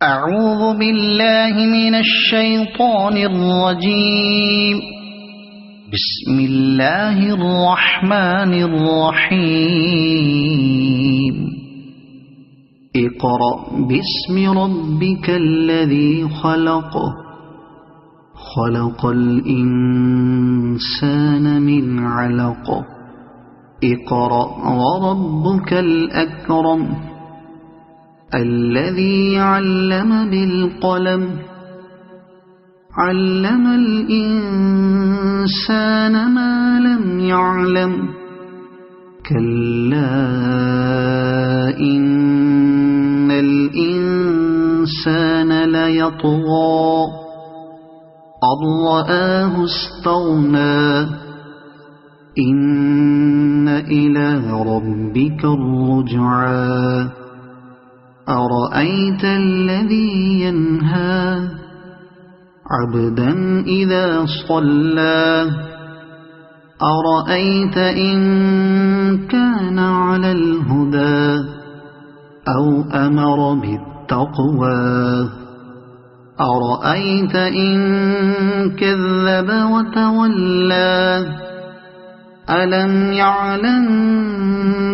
أعوذ بالله من الشيطان الرجيم. بسم الله الرحمن الرحيم. اقرأ باسم ربك الذي خلق. خلق الإنسان من علق. اقرأ وربك الأكرم. الذي علم بالقلم. علم الإنسان ما لم يعلم. كلا إن الإنسان ليطغى أن رآه استغنى. إن إلى ربك الرجعى. أرأيت الذي ينهى عبدا إذا صلى. أرأيت إن كان على الهدى أو أمر بالتقوى. أرأيت إن كذب وتولى. ألم يعلم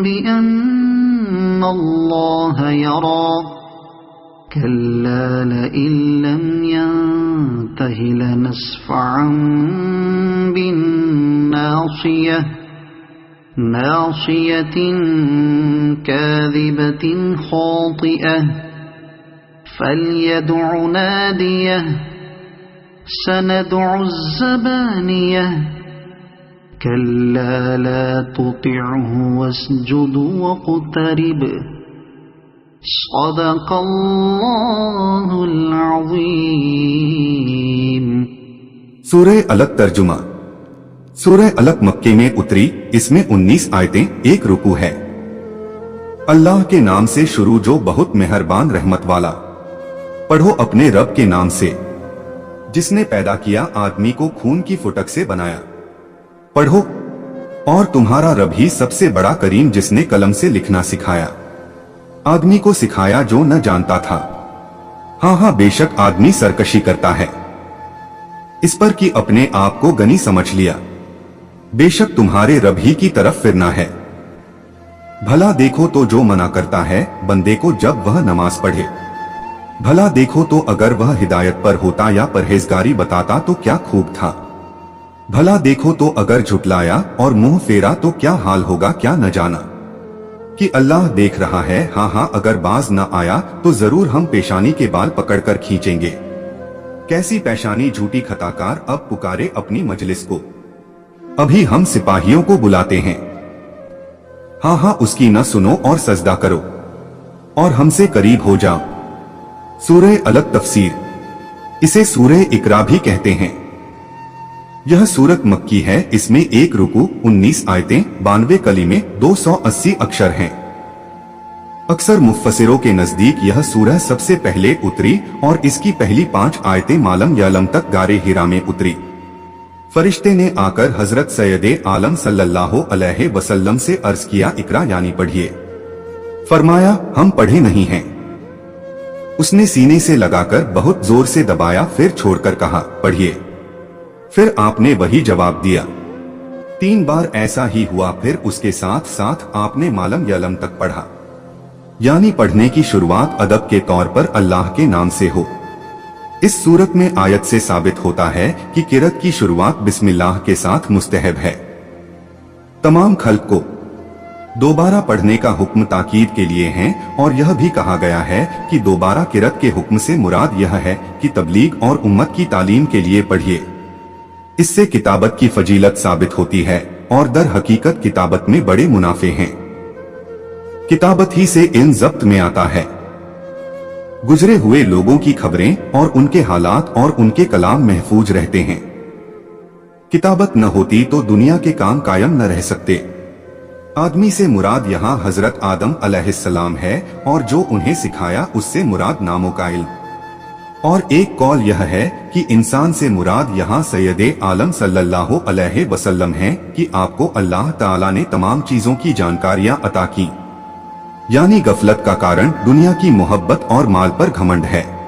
بأن الله يرى. كلا لئن لم ينته لنسفعا بالناصية. ناصية كاذبة خاطئة. فليدع ناديه. سندع الزبانية. كلا لا تطعه واسجد واقترب. صدق اللہ العظیم. سورہ الگ ترجمہ. سورہ الگ مکے میں اتری. اس میں 19 آیتیں، 1 رکوع ہے. اللہ کے نام سے شروع جو بہت مہربان رحمت والا. پڑھو اپنے رب کے نام سے جس نے پیدا کیا آدمی کو خون کی فٹک سے بنایا. پڑھو اور تمہارا رب ہی سب سے بڑا کریم جس نے قلم سے لکھنا سکھایا. آدمی کو سکھایا جو نہ جانتا تھا. ہاں بے شک آدمی سرکشی کرتا ہے. اس پر کہ اپنے آپ کو گنی سمجھ لیا. بے شک تمہارے رب ہی کی طرف پھرنا ہے. بھلا دیکھو تو جو منع کرتا ہے بندے کو جب وہ نماز پڑھے. بھلا دیکھو تو اگر وہ ہدایت پر ہوتا یا پرہیزگاری بتاتا تو کیا خوب تھا. بھلا دیکھو تو اگر جھٹلایا اور منہ پھیرا تو کیا حال ہوگا کیا نہ جانا کہ اللہ دیکھ رہا ہے. ہاں اگر باز نہ آیا تو ضرور ہم پیشانی کے بال پکڑ کر کھینچیں گے. کیسی پیشانی جھوٹی خطاکار اب پکارے اپنی مجلس کو. ابھی ہم سپاہیوں کو بلاتے ہیں. ہاں اس کی نہ سنو اور سجدہ کرو اور ہم سے قریب ہو جاؤ. سورہ الگ تفسیر. اسے سورہ اقرا بھی کہتے ہیں. یہ سورت مکی ہے. اس میں 1 رکوع، 19 آیتیں، 92 کلمے، 280 اکشر ہیں. اکثر مفسروں کے نزدیک یہ سورہ سب سے پہلے اتری اور اس کی پہلی 5 آیتیں مالم یعلم تک غار ہرا میں اتری. فرشتے نے آ کر حضرت سید عالم صلی اللہ علیہ وسلم سے عرض کیا اقرا یعنی پڑھیے. فرمایا ہم پڑھے نہیں ہیں. اس نے سینے سے لگا کر بہت زور سے دبایا، پھر چھوڑ کر کہا پڑھیے. پھر آپ نے وہی جواب دیا. 3 بار ایسا ہی ہوا. پھر اس کے ساتھ ساتھ آپ نے مالم یعلم تک پڑھا. یعنی پڑھنے کی شروعات ادب کے طور پر اللہ کے نام سے ہو. اس صورت میں آیت سے ثابت ہوتا ہے کہ قرأت کی شروعات بسم اللہ کے ساتھ مستحب ہے. تمام خلق کو دوبارہ پڑھنے کا حکم تاکید کے لیے ہیں اور یہ بھی کہا گیا ہے کہ دوبارہ قرأت کے حکم سے مراد یہ ہے کہ تبلیغ اور امت کی تعلیم کے لیے پڑھیے. اس سے کتابت کی فضیلت ثابت ہوتی ہے اور در حقیقت کتابت میں بڑے منافع ہیں. کتابت ہی سے علم ضبط میں آتا ہے. گزرے ہوئے لوگوں کی خبریں اور ان کے حالات اور ان کے کلام محفوظ رہتے ہیں. کتابت نہ ہوتی تو دنیا کے کام قائم نہ رہ سکتے. آدمی سے مراد یہاں حضرت آدم علیہ السلام ہے اور جو انہیں سکھایا اس سے مراد ناموں کا علم. اور ایک قول یہ ہے کہ انسان سے مراد یہاں سید عالم صلی اللہ علیہ وسلم ہیں کہ آپ کو اللہ تعالیٰ نے تمام چیزوں کی جانکاریاں عطا کی. یعنی غفلت کا کارن دنیا کی محبت اور مال پر گھمنڈ ہے.